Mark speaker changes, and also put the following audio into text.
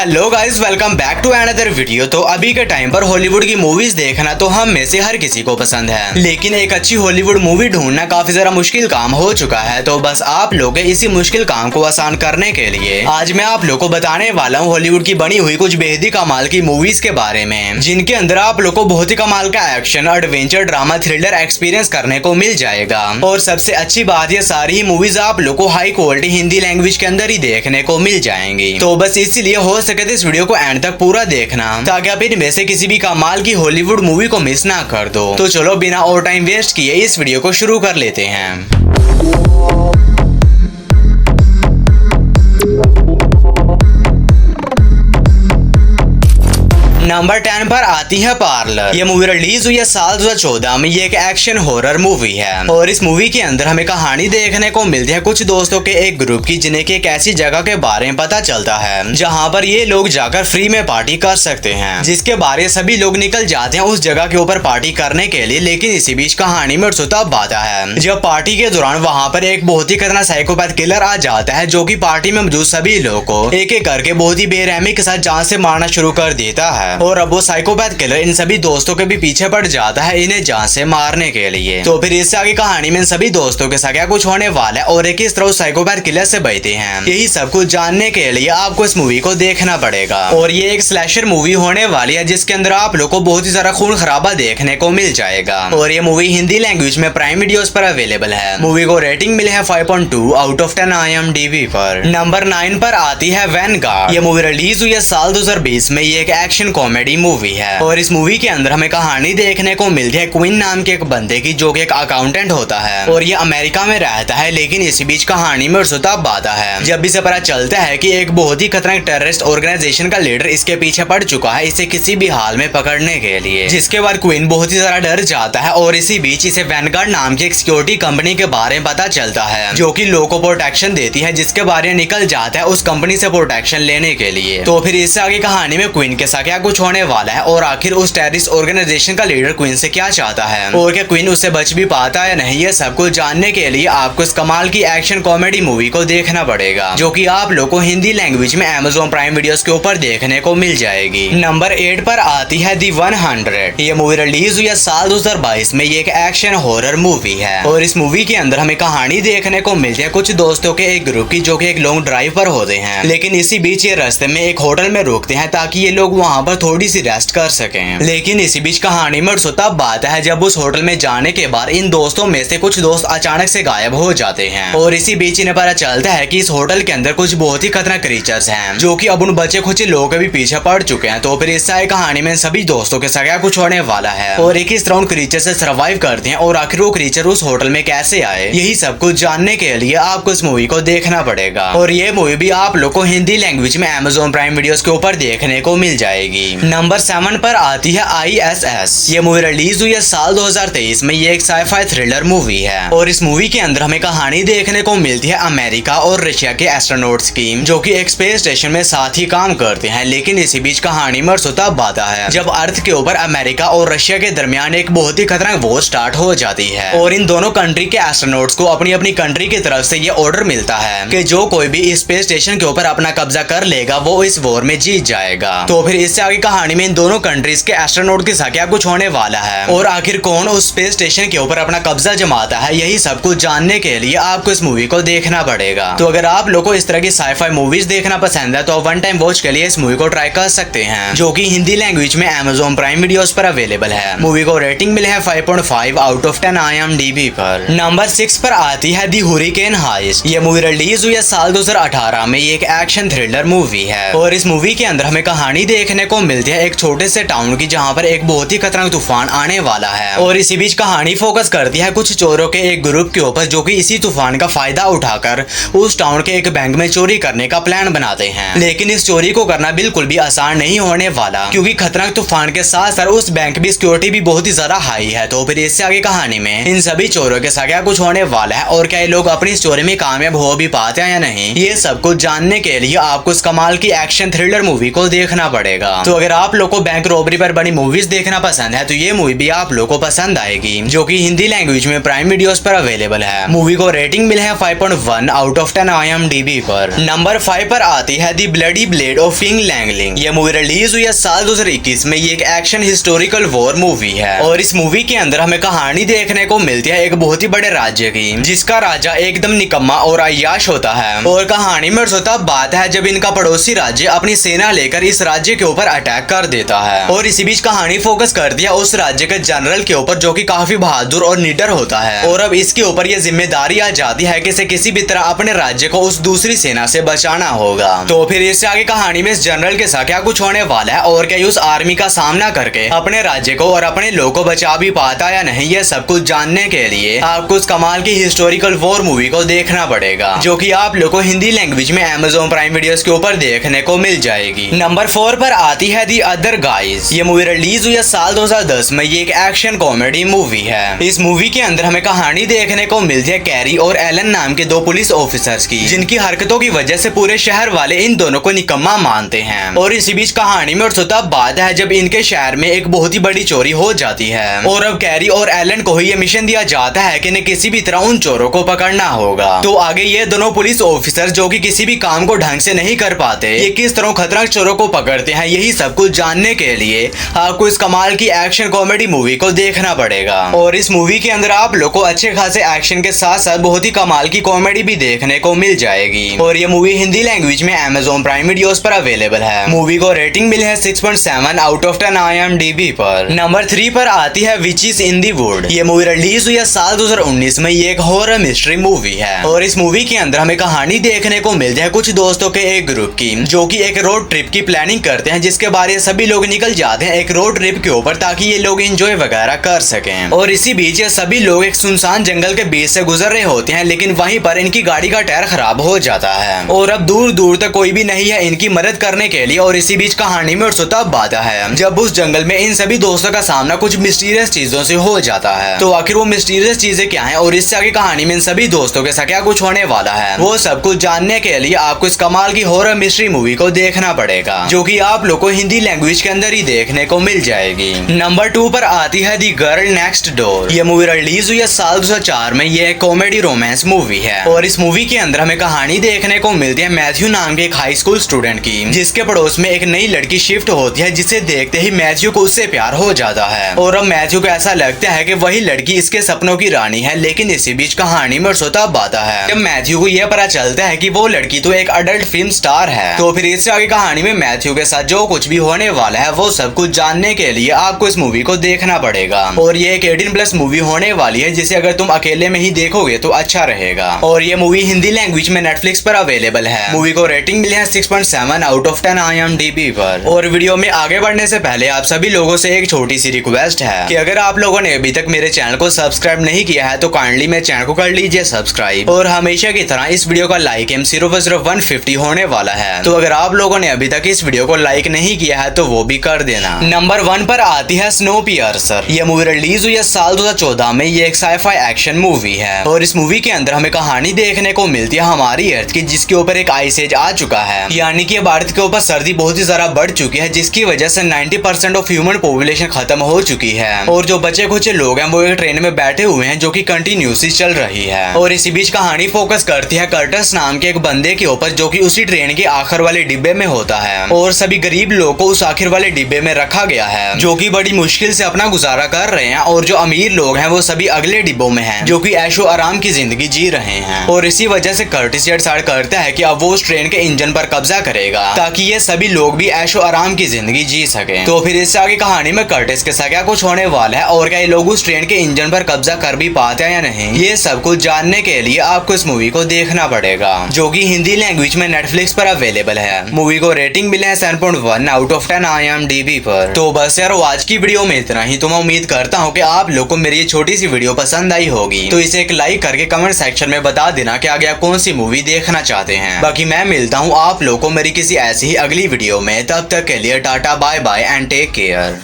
Speaker 1: Hello guys, welcome back to another video. तो अभी के टाइम पर हॉलीवुड की मूवीज देखना तो हम में से हर किसी को पसंद है, लेकिन एक अच्छी हॉलीवुड मूवी ढूंढना काफी जरा मुश्किल काम हो चुका है। तो बस आप लोग के इसी मुश्किल काम को आसान करने के लिए आज मैं आप लोग को बताने वाला हूँ हॉलीवुड की बनी हुई कुछ बेहद ही कमाल की मूवीज के बारे में, जिनके अंदर आप लोग को बहुत ही कमाल का action, adventure, drama, thriller experience करने को मिल जाएगा। और सबसे अच्छी बात, ये सारी ही मूवीज आप लोग को हाई क्वालिटी हिंदी लैंग्वेज के अंदर ही देखने को मिल जाएंगी। तो बस इसीलिए हो सके तो इस वीडियो को एंड तक पूरा देखना, ताकि आप इनमें से किसी भी कमाल की हॉलीवुड मूवी को मिस ना कर दो। तो चलो बिना और टाइम वेस्ट किए इस वीडियो को शुरू कर लेते हैं। नंबर 10 पर आती है पार्लर। ये मूवी रिलीज हुई है साल 2014 में। ये एक एक्शन हॉरर मूवी है और इस मूवी के अंदर हमें कहानी देखने को मिलती है कुछ दोस्तों के एक ग्रुप की, जिन्हें की एक ऐसी जगह के बारे में पता चलता है जहाँ पर ये लोग जाकर फ्री में पार्टी कर सकते हैं, जिसके बारे सभी लोग निकल जाते हैं उस जगह के ऊपर पार्टी करने के लिए। लेकिन इसी बीच कहानी में तब आता है जब पार्टी के दौरान वहाँ पर एक बहुत ही खतरनाक साइकोपैथ किलर आ जाता है, जो की पार्टी में मौजूद सभी लोगों को एक एक करके बहुत ही बेरहमी के साथ जान से मारना शुरू कर देता है। और अब वो साइकोपैथ किलर इन सभी दोस्तों के भी पीछे पड़ जाता है इन्हें जान से मारने के लिए। तो फिर इससे आगे कहानी में इन सभी दोस्तों के साथ क्या कुछ होने वाला है और एक किस तरह साइकोपैथ किलर से बचते हैं, यही सब कुछ जानने के लिए आपको इस मूवी को देखना पड़ेगा। और ये एक स्लैशर मूवी होने वाली है, जिसके अंदर आप लोग को बहुत ही सारा खून खराबा देखने को मिल जाएगा। और ये मूवी हिंदी लैंग्वेज में प्राइम वीडियोस पर अवेलेबल है। मूवी को रेटिंग मिले है 5.2 आउट ऑफ 10 IMDb पर। नंबर 9 पर आती है वैनगार्ड। ये मूवी रिलीज हुई है साल 2020 में। ये एक एक्शन कॉमेडी मूवी है और इस मूवी के अंदर हमें कहानी देखने को मिलती है क्वीन नाम के एक बंदे की, जो कि एक अकाउंटेंट होता है और ये अमेरिका में रहता है। लेकिन इसी बीच कहानी में तब आता है जब इसे पता चलता है कि एक बहुत ही खतरनाक टेररिस्ट ऑर्गेनाइजेशन का लीडर इसके पीछे पड़ चुका है, इसे किसी भी हाल में पकड़ने के लिए। जिसके बाद क्वीन बहुत ही ज्यादा डर जाता है और इसी बीच इसे वैनगार्ड नाम की एक सिक्योरिटी कंपनी के बारे में पता चलता है, जो कि लोगों को प्रोटेक्शन देती है, जिसके बारे में निकल जाता है उस कंपनी से प्रोटेक्शन लेने के लिए। तो फिर इससे आगे कहानी में क्वीन के साथ क्या कुछ होने वाला है और आखिर उस टेररिस्ट ऑर्गेनाइजेशन का लीडर क्वीन से क्या चाहता है और क्या क्वीन उससे बच भी पाता है नहीं, ये सब कुछ जानने के लिए आपको इस कमाल की एक्शन कॉमेडी मूवी को देखना पड़ेगा, जो कि आप लोग को हिंदी लैंग्वेज में Amazon प्राइम वीडियोस के ऊपर देखने को मिल जाएगी। नंबर 8 पर आती है दी 100। ये मूवी रिलीज हुई है साल 2022 में। ये एक एक्शन हॉरर मूवी है और इस मूवी के अंदर हमें कहानी देखने को मिलती है कुछ दोस्तों के एक ग्रुप की, जो कि एक लॉन्ग ड्राइव पर होते हैं। लेकिन इसी बीच ये रास्ते में एक होटल में रुकते हैं ताकि ये लोग वहाँ पर थोड़ी सी रेस्ट कर सकें। लेकिन इसी बीच कहानी में तब बात है जब उस होटल में जाने के बाद इन दोस्तों में से कुछ दोस्त अचानक से गायब हो जाते हैं और इसी बीच इन्हें पता चलता है कि इस होटल के अंदर कुछ बहुत ही खतरनाक क्रीचर्स हैं, जो कि अब उन बचे खुच लोगों के भी पीछे पड़ चुके हैं। तो फिर इससे कहानी में सभी दोस्तों के साथ क्या कुछ होने वाला है और एक इस तरह उन क्रीचर से सर्वाइव करते हैं और आखिर वो क्रीचर उस होटल में कैसे आए, यही सब कुछ जानने के लिए आपको इस मूवी को देखना पड़ेगा। और ये मूवी भी आप लोग को हिंदी लैंग्वेज में Amazon प्राइम वीडियोस के ऊपर देखने को मिल जाएगी। नंबर 7 पर आती है ISS। ये मूवी रिलीज हुई है साल 2023 में। ये एक साइफाई थ्रिलर मूवी है और इस मूवी के अंदर हमें कहानी देखने को मिलती है अमेरिका और रशिया के एस्ट्रोनॉट्स की, जो कि एक स्पेस स्टेशन में साथ ही काम करते हैं। लेकिन इसी बीच कहानी में तब आता है जब अर्थ के ऊपर अमेरिका और रशिया के दरमियान एक बहुत ही खतरनाक वॉर स्टार्ट हो जाती है और इन दोनों कंट्री के एस्ट्रोनॉट्स को अपनी अपनी कंट्री की तरफ से ये ऑर्डर मिलता है कि जो कोई भी इस स्पेस स्टेशन के ऊपर अपना कब्जा कर लेगा वो इस वॉर में जीत जाएगा। तो फिर इससे आगे कहानी में इन दोनों कंट्रीज के एस्ट्रोनॉट के साथ क्या कुछ होने वाला है और आखिर कौन उस स्पेस स्टेशन के ऊपर अपना कब्जा जमाता है, यही सब कुछ जानने के लिए आपको इस मूवी को देखना पड़ेगा। तो अगर आप लोगों को इस तरह की साइफाई मूवीज देखना पसंद है तो वन टाइम वॉच के लिए इस मूवी को ट्राई कर सकते हैं, जो कि हिंदी लैंग्वेज में Amazon प्राइम वीडियोस पर अवेलेबल है। मूवी को रेटिंग मिले है 5.5 आउट ऑफ 10 IMDb पर। नंबर 6 पर आती है दी हुरिकेन हाइस्ट। ये मूवी रिलीज हुई है साल 2018 में। ये एक एक्शन थ्रिलर मूवी है और इस मूवी के अंदर हमें कहानी देखने को मिलती है एक छोटे से टाउन की, जहाँ पर एक बहुत ही खतरनाक तूफान आने वाला है और इसी बीच कहानी फोकस करती है कुछ चोरों के एक ग्रुप के ऊपर, जो कि इसी तूफान का फायदा उठाकर उस टाउन के एक बैंक में चोरी करने का प्लान बनाते हैं। लेकिन इस चोरी को करना बिल्कुल भी आसान नहीं होने वाला, क्योंकि खतरनाक तूफान के साथ साथ उस बैंक की सिक्योरिटी भी बहुत ही ज्यादा हाई है। तो फिर इससे आगे कहानी में इन सभी चोरों के साथ क्या कुछ होने वाला है और क्या ये लोग अपनी चोरी में कामयाब हो भी पाते हैं या नहीं, ये सब कुछ जानने के लिए आपको इस कमाल की एक्शन थ्रिलर मूवी को देखना पड़ेगा। तो अगर आप लोग को बैंक रॉबरी पर बनी मूवीज देखना पसंद है तो ये मूवी भी आप लोग को पसंद आएगी, जो कि हिंदी लैंग्वेज में प्राइम वीडियोस पर अवेलेबल है। मूवी को रेटिंग मिले है 5.1 आउट ऑफ 10 IMDb पर। नंबर 5 पर आती है दी ब्लडी ब्लेड ऑफ किंग लैंगलिंग। ये मूवी रिलीज हुई है साल 2021 में। ये एक एक्शन हिस्टोरिकल वॉर मूवी है और इस मूवी के अंदर हमें कहानी देखने को मिलती है एक बहुत ही बड़े राज्य की, जिसका राजा एकदम निकम्मा और अय्याश होता है। और कहानी में तब बात है जब इनका पड़ोसी राज्य अपनी सेना लेकर इस राज्य के ऊपर अटैक कर देता है और इसी बीच कहानी फोकस करती है उस राज्य के जनरल के ऊपर, जो कि काफी बहादुर और निडर होता है। और अब इसके ऊपर ये जिम्मेदारी आ जाती है कि इसे किसी भी तरह अपने राज्य को उस दूसरी सेना से बचाना होगा। तो फिर इससे आगे कहानी में इस जनरल के साथ क्या कुछ होने वाला है और क्या उस आर्मी का सामना करके अपने राज्य को और अपने लोगों को बचा भी पाता या नहीं, ये सब कुछ जानने के लिए आपको उस कमाल की हिस्टोरिकल वॉर मूवी को देखना पड़ेगा, जो कि आप लोग को हिंदी लैंग्वेज में Amazon प्राइम वीडियोस के ऊपर देखने को मिल जाएगी। नंबर 4 पर आती है दी अदर गाइज। ये मूवी रिलीज हुई है साल 2010 में। ये एक एक्शन कॉमेडी मूवी है। इस मूवी के अंदर हमें कहानी देखने को मिलती है कैरी और एलन नाम के दो पुलिस ऑफिसर्स की, जिनकी हरकतों की वजह से पूरे शहर वाले इन दोनों को निकम्मा मानते हैं। और इसी बीच कहानी में तब बात है जब इनके शहर में एक बहुत ही बड़ी चोरी हो जाती है और अब कैरी और एलन को ही ये मिशन दिया जाता है कि इन्हें किसी भी तरह उन चोरों को पकड़ना होगा। तो आगे ये दोनों पुलिस ऑफिसर, जो कि किसी भी काम को ढंग से नहीं कर पाते, ये किस तरह खतरनाक चोरों को पकड़ते हैं, यही सब कुछ जानने के लिए आपको इस कमाल की एक्शन कॉमेडी मूवी को देखना पड़ेगा। और इस मूवी के अंदर आप लोग को अच्छे खासे एक्शन के साथ साथ बहुत ही कमाल की कॉमेडी भी देखने को मिल जाएगी। और ये मूवी हिंदी लैंग्वेज में Amazon प्राइम वीडियोस पर अवेलेबल है। मूवी को रेटिंग मिली है 6.7 आउट ऑफ 10 IMDb पर। नंबर 3 पर आती है विचेस इन दी वुड। ये मूवी रिलीज हुई है साल 2019 में। ये एक हॉरर मिस्ट्री मूवी है और इस मूवी के अंदर हमें कहानी देखने को मिलती है कुछ दोस्तों के एक ग्रुप की, जो कि एक रोड ट्रिप की प्लानिंग करते हैं, जिसके बारे में सभी लोग निकल जाते हैं एक रोड ट्रिप के ऊपर, ताकि ये लोग एंजॉय वगैरह कर सकें। और इसी बीच ये सभी लोग एक सुनसान जंगल के बीच से गुजर रहे होते हैं, लेकिन वहीं पर इनकी गाड़ी का टायर खराब हो जाता है और अब दूर दूर तक कोई भी नहीं है इनकी मदद करने के लिए। और इसी बीच कहानी में तब बात है जब उस जंगल में इन सभी दोस्तों का सामना कुछ मिस्टीरियस चीजों से हो जाता है। तो आखिर वो मिस्टीरियस चीजें क्या हैं और इससे आगे कहानी में इन सभी दोस्तों के साथ क्या कुछ होने वाला है, वो सब कुछ जानने के लिए आपको इस कमाल की हॉरर मिस्ट्री मूवी को देखना पड़ेगा, जो कि आप लोग को हिंदी लैंग्वेज के अंदर ही देखने को मिल जाएगी। नंबर 2 पर आती है दी गर्ल नेक्स्ट डोर। ये मूवी रिलीज हुई है साल 2004 में। ये एक कॉमेडी रोमांस मूवी है और इस मूवी के अंदर हमें कहानी देखने को मिलती है मैथ्यू नाम के एक हाई स्कूल स्टूडेंट की, जिसके पड़ोस में एक नई लड़की शिफ्ट होती है, जिसे देखते ही मैथ्यू को उससे प्यार हो जाता है। और अब मैथ्यू को ऐसा लगता है कि वही लड़की इसके सपनों की रानी है। लेकिन इसी बीच कहानी में तब आता है जब मैथ्यू को यह पता चलता है कि वो लड़की तो एक अडल्ट फिल्म स्टार है। तो फिर इससे आगे कहानी में मैथ्यू के साथ जो कुछ भी होने वाला है, वो सब कुछ जानने के लिए आपको इस मूवी को देखना पड़ेगा। और ये एक 18+ मूवी होने वाली है, जिसे अगर तुम अकेले में ही देखोगे तो अच्छा रहेगा। और ये मूवी हिंदी लैंग्वेज में नेटफ्लिक्स पर अवेलेबल है। मूवी को रेटिंग मिली है 6.7 आउट ऑफ 10 IMDb पर। और वीडियो में आगे बढ़ने से पहले आप सभी लोगों से एक छोटी सी रिक्वेस्ट है कि अगर आप लोगों ने अभी तक मेरे चैनल को सब्सक्राइब नहीं किया है तो काइंडली मेरे चैनल को कर लीजिए सब्सक्राइब। और हमेशा की तरह इस वीडियो का लाइक एम 0.150 होने वाला है, तो अगर आप लोगों ने अभी तक इस वीडियो को लाइक नहीं किया है तो वो भी कर देना। नंबर 1 पर आती है स्नोपियर्सर। ये मूवी रिलीज हुई है साल 2014 में। ये एक साइफाई एक्शन मूवी है और इस मूवी के अंदर हमें कहानी देखने को मिलती है हमारी अर्थ की, जिसके ऊपर एक आइस एज आ चुका है, यानी कि भारत के ऊपर सर्दी बहुत ही ज्यादा बढ़ चुकी है, जिसकी वजह से 90% ऑफ ह्यूमन पॉपुलेशन खत्म हो चुकी है। और जो बचे कुछ लोग हैं वो एक ट्रेन में बैठे हुए हैं, जो कि कंटिन्यूसली चल रही है। और इसी बीच कहानी फोकस करती है कर्टस नाम के एक बंदे के ऊपर, जो कि उसी ट्रेन के आखिर वाले डिब्बे में होता है। और सभी गरीब लोगों को उस आखिर वाले डिब्बे में रखा गया है, जो कि बड़ी मुश्किल से अपना गुजारा कर रहे हैं। और जो अमीर लोग हैं वो सभी अगले डिब्बों में हैं, जो कि ऐशो आराम की जिंदगी जी रहे हैं। और इसी वजह से कर्टिस ये डिसाइड करता है कि अब वो उस ट्रेन के इंजन पर कब्जा करेगा, ताकि ये सभी लोग भी ऐशो आराम की जिंदगी जी सके। तो फिर इससे आगे कहानी में कर्टिस के साथ क्या कुछ होने वाला है और क्या ये लोग उस ट्रेन के इंजन पर कब्जा कर भी पाते हैं या नहीं, ये सब कुछ जानने के लिए आपको इस मूवी को देखना पड़ेगा, जो कि हिंदी लैंग्वेज में नेटफ्लिक्स पर अवेलेबल है। मूवी को रेटिंग मिले है 7.1 आउट ऑफ 10 IMDb पर। तो बस यार आज की वीडियो में इतना ही। तो मैं उम्मीद करता हूँ कि आप लोग को मेरी ये छोटी सी वीडियो पसंद आई होगी, तो इसे एक लाइक करके कमेंट सेक्शन में बता देना कि आगे आप कौन सी मूवी देखना चाहते हैं। बाकी मैं मिलता हूँ आप लोग को मेरी किसी ऐसी ही अगली वीडियो में। तब तक के लिए tata bye bye and take care.